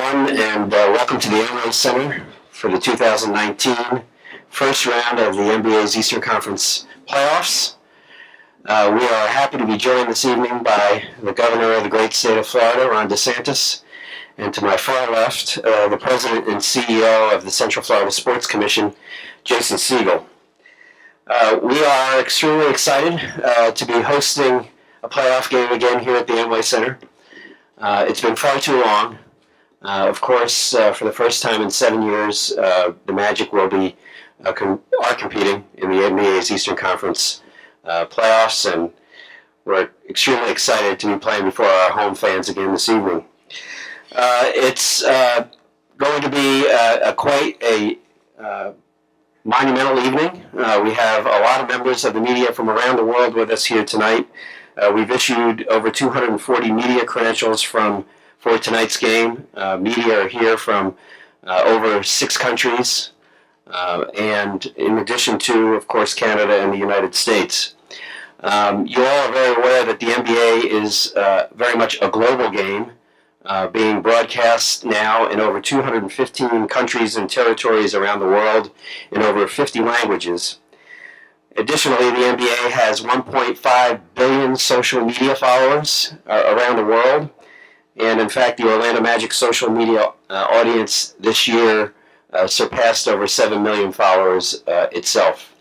everyone, and welcome to the Amway Center for the 2019 first round of the NBA's Eastern Conference playoffs. We are happy to be joined this evening by the Governor of the great state of Florida, Ron DeSantis, and to my far left, the President and CEO of the Central Florida Sports Commission, Jason Siegel. We are extremely excited to be hosting a playoff game again here at the Amway Center. It's been far too long. Of course, for the first time in 7 years, the Magic will be are competing in the NBA's Eastern Conference playoffs, and we're extremely excited to be playing before our home fans again this evening. It's going to be quite a monumental evening. We have a lot of members of the media from around the world with us here tonight. We've issued over 240 media credentials for tonight's game. Media are here from over 6 countries, and in addition to, of course, Canada and the United States. You all are very aware that the NBA is very much a global game, being broadcast now in over 215 countries and territories around the world in over 50 languages. Additionally, the NBA has 1.5 billion social media followers around the world. And in fact, the Orlando Magic social media audience this year surpassed over 7 million followers itself.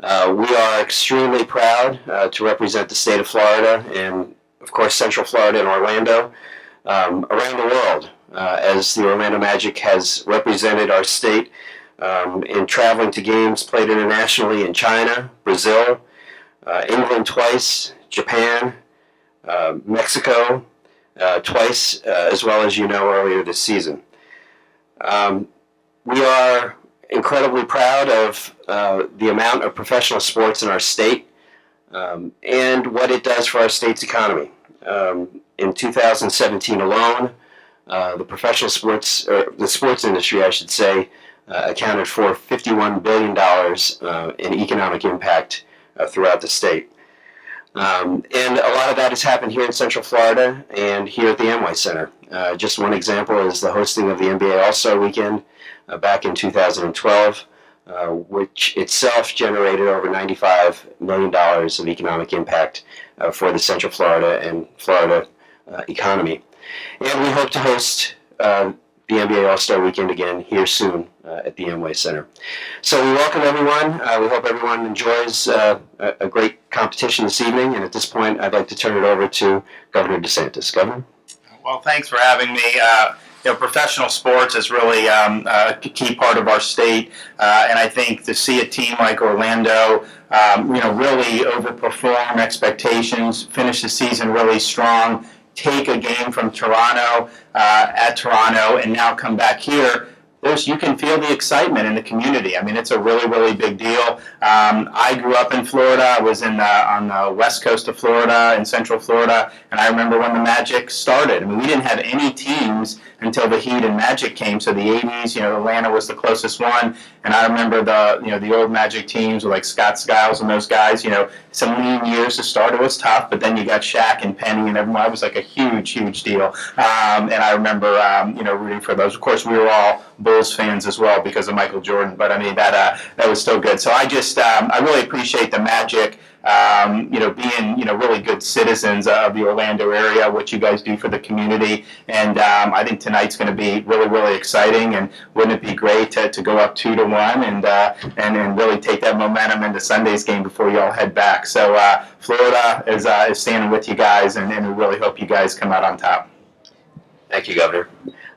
We are extremely proud to represent the state of Florida and, of course, Central Florida and Orlando around the world, as the Orlando Magic has represented our state in traveling to games played internationally in China, Brazil, England twice, Japan, Mexico twice, as well as earlier this season. We are incredibly proud of the amount of professional sports in our state and what it does for our state's economy. In 2017 alone, the sports industry, I should say, accounted for $51 billion in economic impact throughout the state. And a lot of that has happened here in Central Florida and here at the Amway Center. Just one example is the hosting of the NBA All-Star Weekend back in 2012, which itself generated over $95 million of economic impact for the Central Florida and Florida economy. And we hope to host the NBA All-Star Weekend again here soon at the Amway Center. So we welcome everyone. We hope everyone enjoys a great competition this evening. And at this point, I'd like to turn it over to Governor DeSantis. Governor? Well, thanks for having me. Professional sports is really a key part of our state, and I think to see a team like Orlando, really overperform expectations, finish the season really strong, take a game from Toronto at Toronto, and now come back here. You can feel the excitement in the community. I mean, it's a really, really big deal. I grew up in Florida. I was on the west coast of Florida, in Central Florida, and I remember when the Magic started. I mean, we didn't have any teams until the Heat and Magic came. So the 80s, Atlanta was the closest one, and I remember the old Magic teams with like Scott Skiles and those guys. Some lean years to start, it was tough, but then you got Shaq and Penny and everyone. It was like a huge, huge deal. And I remember, rooting for those. Of course, we were all Bulls fans as well because of Michael Jordan, but I mean that was still good. So I really appreciate the Magic, being really good citizens of the Orlando area, what you guys do for the community, and I think tonight's going to be really, really exciting. And wouldn't it be great to go up 2-1 and really take that momentum into Sunday's game before you all head back? So Florida is standing with you guys, and we really hope you guys come out on top. Thank you, Governor.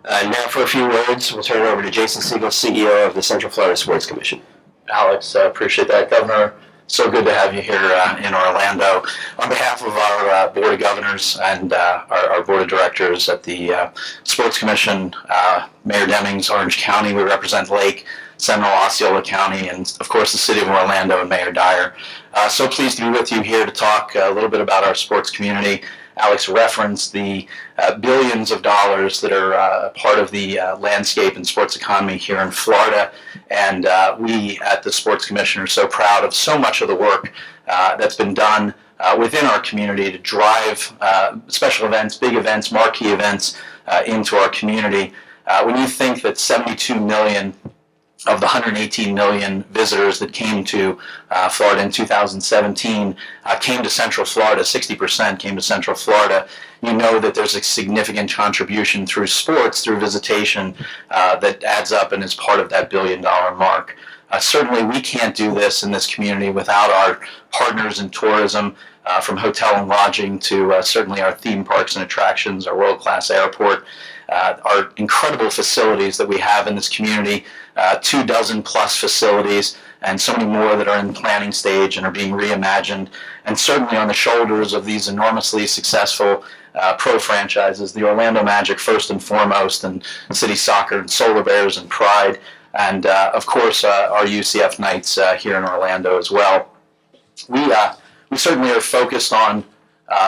Now for a few words, we'll turn it over to Jason Siegel, CEO of the Central Florida Sports Commission. Alex, appreciate that. Governor, so good to have you here in Orlando. On behalf of our Board of Governors and our Board of Directors at the Sports Commission, Mayor Demings, Orange County, we represent Lake, Seminole, Osceola County, and of course the City of Orlando and Mayor Dyer. So pleased to be with you here to talk a little bit about our sports community. Alex referenced the billions of dollars that are part of the landscape and sports economy here in Florida, and we at the Sports Commission are so proud of so much of the work that's been done within our community to drive special events, big events, marquee events into our community. When you think that 72 million of the 118 million visitors that came to Florida in 2017 came to Central Florida, 60% came to Central Florida, you know that there's a significant contribution through sports, through visitation, that adds up and is part of that $1 billion mark. Certainly we can't do this in this community without our partners in tourism, from hotel and lodging to certainly our theme parks and attractions, our world-class airport, our incredible facilities that we have in this community, 24 plus facilities, and so many more that are in the planning stage and are being reimagined, and certainly on the shoulders of these enormously successful pro franchises, the Orlando Magic first and foremost, and City Soccer and Solar Bears and Pride, and of course our UCF Knights here in Orlando as well. We certainly are focused on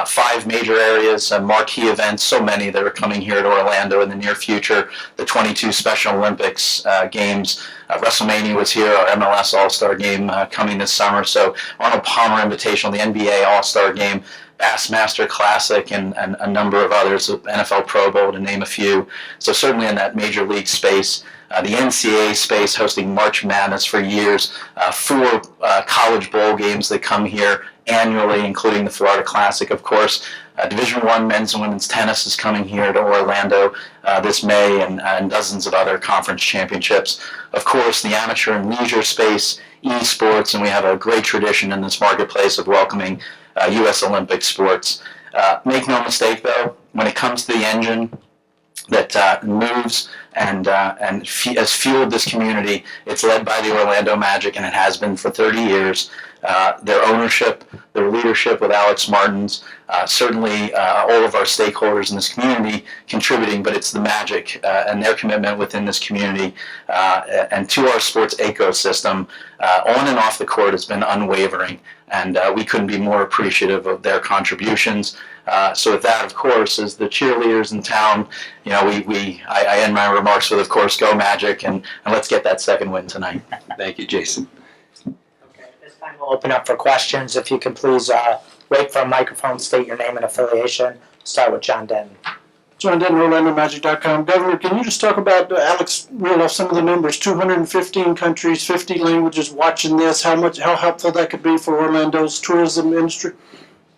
5 major areas, marquee events, so many that are coming here to Orlando in the near future. The 22 Special Olympics Games, WrestleMania was here, our MLS All-Star Game coming this summer, so Arnold Palmer Invitational, the NBA All-Star Game, Bassmaster Classic, and a number of others, NFL Pro Bowl to name a few. So certainly in that major league space. The NCAA space, hosting March Madness for years, 4 college bowl games that come here annually, including the Florida Classic, of course. Division I men's and women's tennis is coming here to Orlando this May, and dozens of other conference championships. Of course, the amateur and leisure space, esports, and we have a great tradition in this marketplace of welcoming U.S. Olympic sports. Make no mistake, though, when it comes to the engine that moves and has fueled this community, it's led by the Orlando Magic, and it has been for 30 years. Their ownership, their leadership with Alex Martins, certainly all of our stakeholders in this community contributing, but it's the Magic and their commitment within this community and to our sports ecosystem on and off the court has been unwavering, and we couldn't be more appreciative of their contributions. So with that, of course, as the cheerleaders in town, you know, I end my remarks with, of course, go Magic, and let's get that second win tonight. Thank you, Jason. We'll open up for questions. If you can please wait for a microphone, state your name and affiliation. Start with John Denton. John Denton, OrlandoMagic.com. Governor, can you just talk about, Alex reeled off some of the numbers, 215 countries, 50 languages watching this, how helpful that could be for Orlando's tourism industry?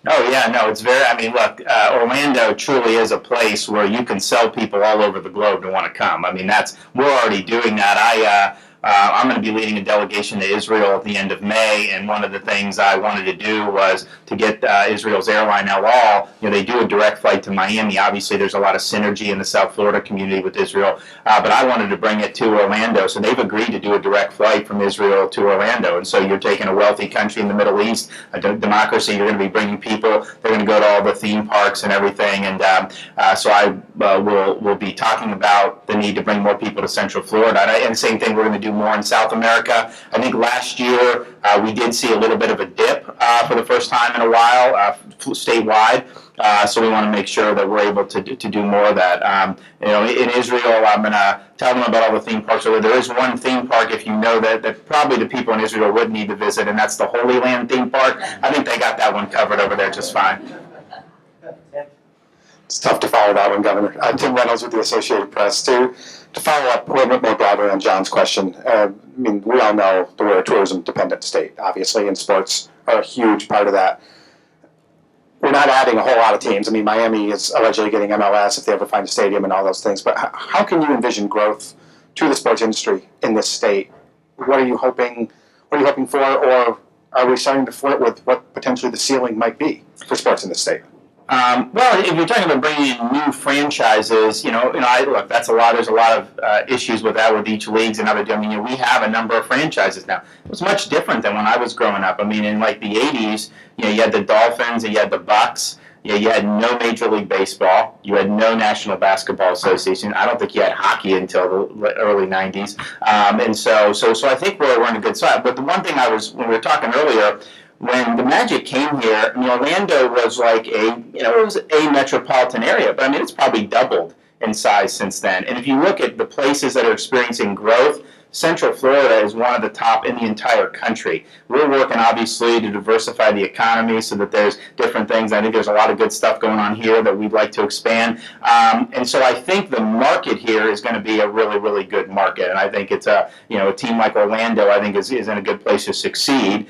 Oh, yeah, no, it's very, I mean, look, Orlando truly is a place where you can sell people all over the globe to want to come. I mean, we're already doing that. I'm going to be leading a delegation to Israel at the end of May, and one of the things I wanted to do was to get Israel's airline El Al. You know, they do a direct flight to Miami. Obviously, there's a lot of synergy in the South Florida community with Israel, but I wanted to bring it to Orlando, so they've agreed to do a direct flight from Israel to Orlando. And so you're taking a wealthy country in the Middle East, a democracy. You're going to be bringing people. They're going to go to all the theme parks and everything. And so I will be talking about the need to bring more people to Central Florida. And the same thing, we're going to do more in South America. I think last year we did see a little bit of a dip for the first time in a while statewide. So we want to make sure that we're able to do more of that. You know, in Israel, I'm going to tell them about all the theme parks. So there is one theme park, if you know that probably the people in Israel would need to visit, and that's the Holy Land theme park. I think they got that one covered over there just fine. It's tough to follow that one, Governor. Tim Reynolds with the Associated Press. To follow up a little bit more broadly on John's question, I mean, we all know that we're a tourism-dependent state, obviously, and sports are a huge part of that. We're not adding a whole lot of teams. I mean, Miami is allegedly getting MLS if they ever find a stadium and all those things. But how can you envision growth to the sports industry in this state? What are you hoping for, or are we starting to flirt with what potentially the ceiling might be for sports in this state? Well, if you're talking about bringing in new franchises, look, that's a lot. There's a lot of issues with that with each leagues and other. I mean, we have a number of franchises now. It was much different than when I was growing up. I mean, in like the '80s, you had the Dolphins, and you had the Bucks. You had no Major League Baseball. You had no National Basketball Association. I don't think you had hockey until the early '90s. And so I think we're in a good spot. But the one thing when we were talking earlier. When the Magic came here, I mean, Orlando was like it was a metropolitan area, but I mean, it's probably doubled in size since then. And if you look at the places that are experiencing growth, Central Florida is one of the top in the entire country. We're working obviously to diversify the economy so that there's different things. I think there's a lot of good stuff going on here that we'd like to expand. And so I think the market here is going to be a really, really good market. And I think it's a team like Orlando, I think is in a good place to succeed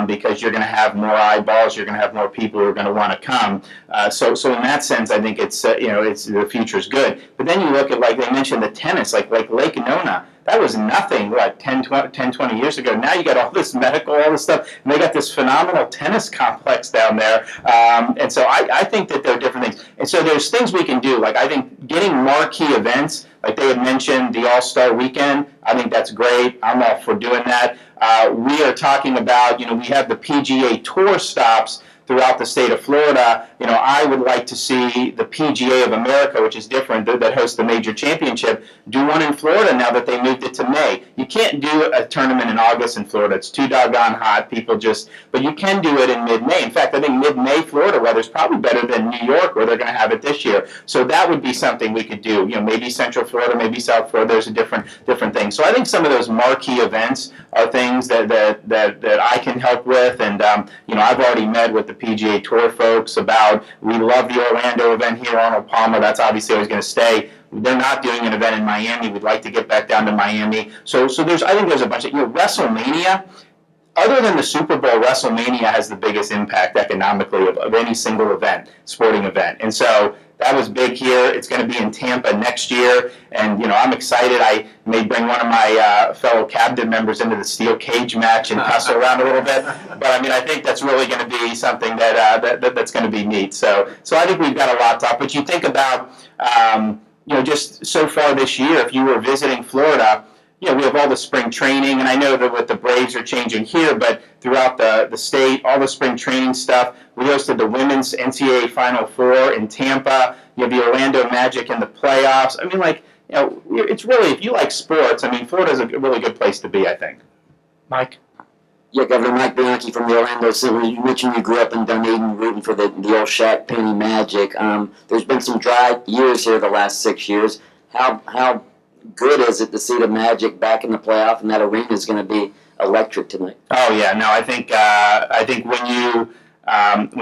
because you're going to have more eyeballs, you're going to have more people who are going to want to come. So in that sense, I think it's the future's good. But then you look at, like they mentioned, the tennis, like Lake Nona. That was nothing, 10, 20 years ago. Now you got all this medical, all this stuff, and they got this phenomenal tennis complex down there. And so I think that there are different things. And so there's things we can do. Like I think getting marquee events, like they had mentioned, the All-Star Weekend, I think that's great. I'm all for doing that. We are talking about, we have the PGA Tour stops throughout the state of Florida. I would like to see the PGA of America, which is different, that hosts the major championship, do one in Florida now that they moved it to May. You can't do a tournament in August in Florida. It's too doggone hot. But you can do it in mid-May. In fact, I think mid-May Florida weather is probably better than New York, where they're going to have it this year. So that would be something we could do. Maybe Central Florida, maybe South Florida. There's a different thing. So I think some of those marquee events are things that I can help with. And I've already met with the PGA Tour folks about, we love the Orlando event here, Arnold Palmer, that's obviously always going to stay. They're not doing an event in Miami. We'd like to get back down to Miami. So I think there's a bunch of, WrestleMania, other than the Super Bowl, WrestleMania has the biggest impact economically of any single event, sporting event. And so that was big here. It's going to be in Tampa next year. And, I'm excited. I may bring one of my fellow cabinet members into the steel cage match and tussle around a little bit. But, I think that's really going to be something that's going to be neat. So I think we've got a lot to talk. But you think about, just so far this year, if you were visiting Florida, we have all the spring training, and I know that what the Braves are changing here, but throughout the state, all the spring training stuff. We hosted the women's NCAA Final Four in Tampa. You have the Orlando Magic in the playoffs. It's really, if you like sports, Florida's a really good place to be, I think. Mike? Yeah, Governor Mike Bianchi from the Orlando Center. You mentioned you grew up in Dunedin rooting for the old Shaq Penny Magic. There's been some dry years here the last 6 years. How good is it to see the Magic back in the playoff, and that arena is going to be electric tonight? Oh yeah, no, I think when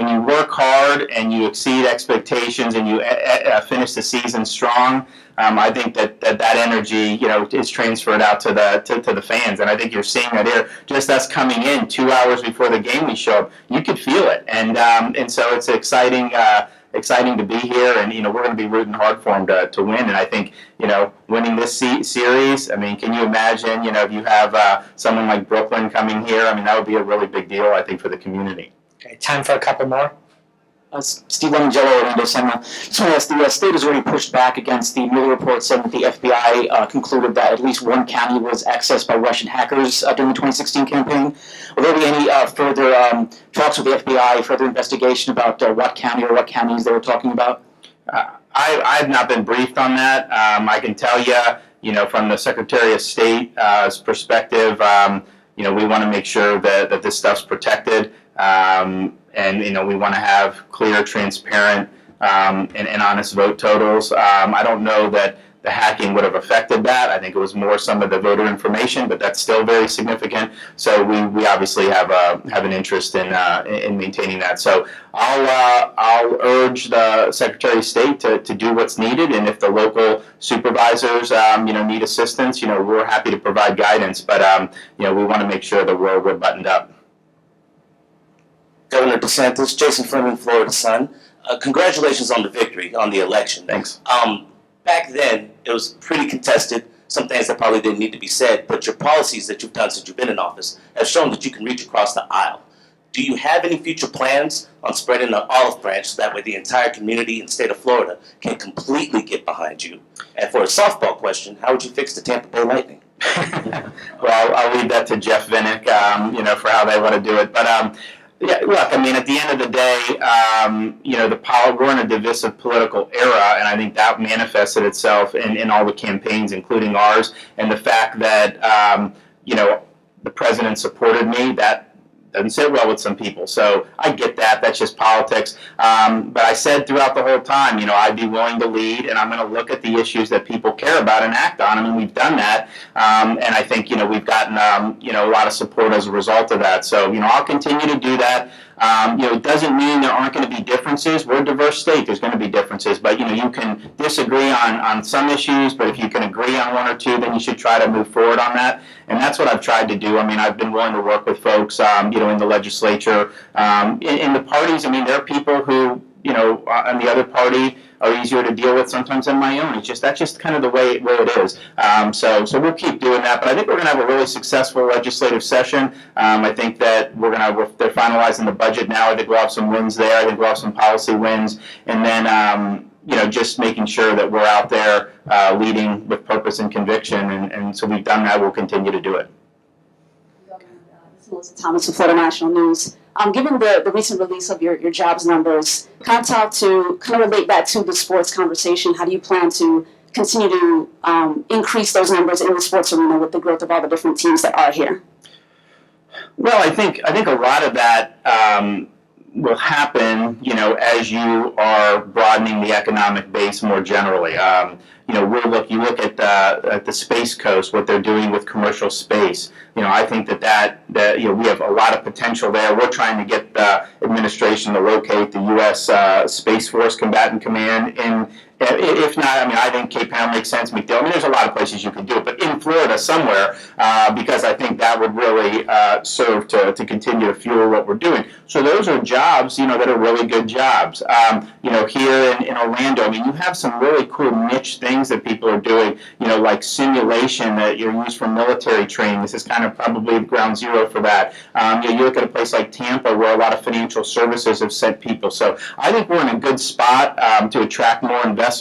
you work hard and you exceed expectations and you finish the season strong, I think that energy is transferred out to the fans, and I think you're seeing that here. Just us coming in 2 hours before the game, we show up, you could feel it, and so it's exciting to be here, and we're going to be rooting hard for them to win. And I think winning this series, can you imagine if you have someone like Brooklyn coming here? That would be a really big deal, I think, for the community. Okay, time for a couple more. Steve Lemongello, Orlando Center. Just want to ask, the state has already pushed back against the Mueller report saying that the FBI concluded that at least one county was accessed by Russian hackers during the 2016 campaign. Will there be any further talks with the FBI, further investigation about what county or what counties they were talking about? I've not been briefed on that. I can tell you, from the Secretary of State's perspective, we want to make sure that this stuff's protected. And we want to have clear, transparent, and honest vote totals. I don't know that the hacking would have affected that. I think it was more some of the voter information, but that's still very significant. So we obviously have an interest in maintaining that. So I'll urge the Secretary of State to do what's needed, and if the local supervisors need assistance, we're happy to provide guidance. But we want to make sure that we're buttoned up. Governor DeSantis, Jason Furman, Florida Sun. Congratulations on the victory on the election. Thanks. Back then, it was pretty contested. Some things that probably didn't need to be said, but your policies that you've done since you've been in office have shown that you can reach across the aisle. Do you have any future plans on spreading the olive branch so that way the entire community in the state of Florida can completely get behind you? And for a softball question, how would you fix the Tampa Bay Lightning? Well, I'll leave that to Jeff Vinnick, for how they want to do it. But yeah, look, at the end of the day, we're in a divisive political era, and I think that manifested itself in all the campaigns, including ours, and the fact that, the president supported me, that doesn't sit well with some people. So I get that. That's just politics. But I said throughout the whole time, I'd be willing to lead, and I'm going to look at the issues that people care about and act on. I mean, we've done that, and I think we've gotten a lot of support as a result of that. So I'll continue to do that. It doesn't mean there aren't going to be differences. We're a diverse state. There's going to be differences, but you can disagree on some issues. But if you can agree on one or two, then you should try to move forward on that. And that's what I've tried to do. I mean, I've been willing to work with folks, in the legislature, in the parties. I mean, there are people who, on the other party are easier to deal with sometimes than my own. That's just kind of the way it is. So we'll keep doing that. But I think we're going to have a really successful legislative session. I think that they're finalizing the budget now. I think we'll have some wins there. I think we'll have some policy wins. And then, just making sure that we're out there leading with purpose and conviction. And so we've done that. We'll continue to do it. This is Mellissa Thomas with Florida National News. Given the recent release of your jobs numbers, kind of relate that to the sports conversation. How do you plan to continue to increase those numbers in the sports arena with the growth of all the different teams that are here? Well, I think a lot of that will happen, as you are broadening the economic base more generally. You look at the Space Coast, what they're doing with commercial space. I think that we have a lot of potential there. We're trying to get the administration to locate the U.S. Space Force Combatant Command in. If not, I think Cape Town makes sense. McDill. There's a lot of places you could do it, but in Florida somewhere, because I think that would really serve to continue to fuel what we're doing. So those are jobs, that are really good jobs. Here in Orlando, you have some really cool niche things that people are doing, like simulation that you use for military training. This is kind of probably ground zero for that. You look at a place like Tampa where a lot of financial services have sent people. So I think we're in a good spot to attract more investment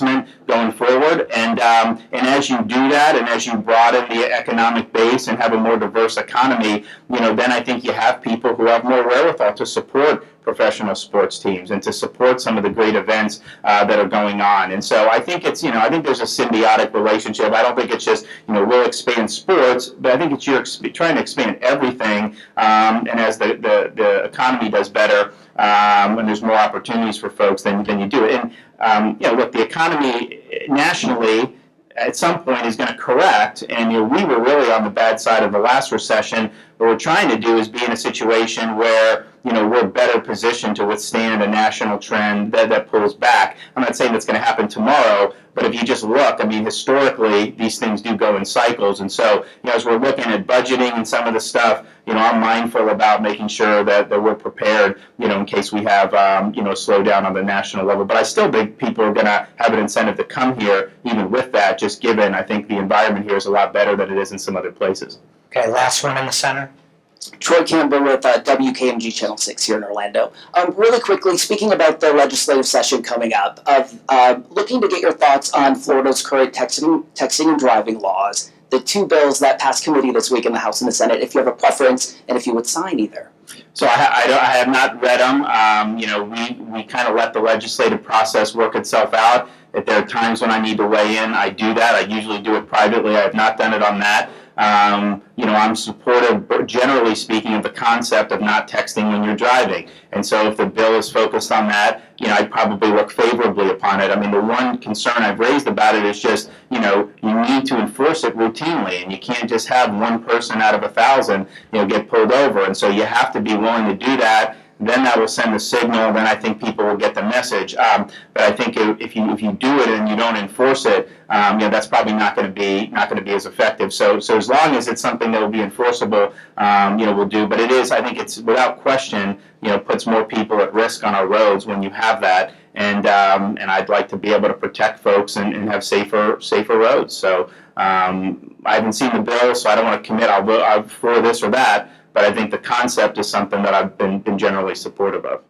going forward, and as you do that, and as you broaden the economic base and have a more diverse economy, then I think you have people who have more wherewithal to support professional sports teams and to support some of the great events that are going on. And so I think I think there's a symbiotic relationship. I don't think it's just we'll expand sports, but I think it's you're trying to expand everything, and as the economy does better, and there's more opportunities for folks, then you do it. And look, the economy nationally at some point is going to correct, and we were really on the bad side of the last recession. What we're trying to do is be in a situation where we're better positioned to withstand a national trend that pulls back. I'm not saying that's going to happen tomorrow, but if you just look, historically these things do go in cycles, and so as we're looking at budgeting and some of the stuff, I'm mindful about making sure that we're prepared, in case we have a slowdown on the national level. But I still think people are going to have an incentive to come here, even with that, just given I think the environment here is a lot better than it is in some other places. Okay, last one in the center. Troy Campbell with WKMG Channel 6 here in Orlando. Really quickly, speaking about the legislative session coming up, looking to get your thoughts on Florida's current texting and driving laws, the two bills that passed committee this week in the House and the Senate, if you have a preference, and if you would sign either. So I have not read them. We kind of let the legislative process work itself out. If there are times when I need to weigh in, I do that. I usually do it privately. I have not done it on that. I'm supportive, generally speaking, of the concept of not texting when you're driving. And so if the bill is focused on that, I'd probably look favorably upon it. The one concern I've raised about it is just, you need to enforce it routinely, and you can't just have one person out of 1,000, get pulled over. And so you have to be willing to do that. Then that will send a signal. Then I think people will get the message. But I think if you do it and you don't enforce it, that's probably not going to be as effective. So as long as it's something that will be enforceable, we'll do. But I think it's without question, puts more people at risk on our roads when you have that. And I'd like to be able to protect folks and have safer roads. So I haven't seen the bill, so I don't want to commit. I'll vote for this or that. But I think the concept is something that I've been generally supportive of.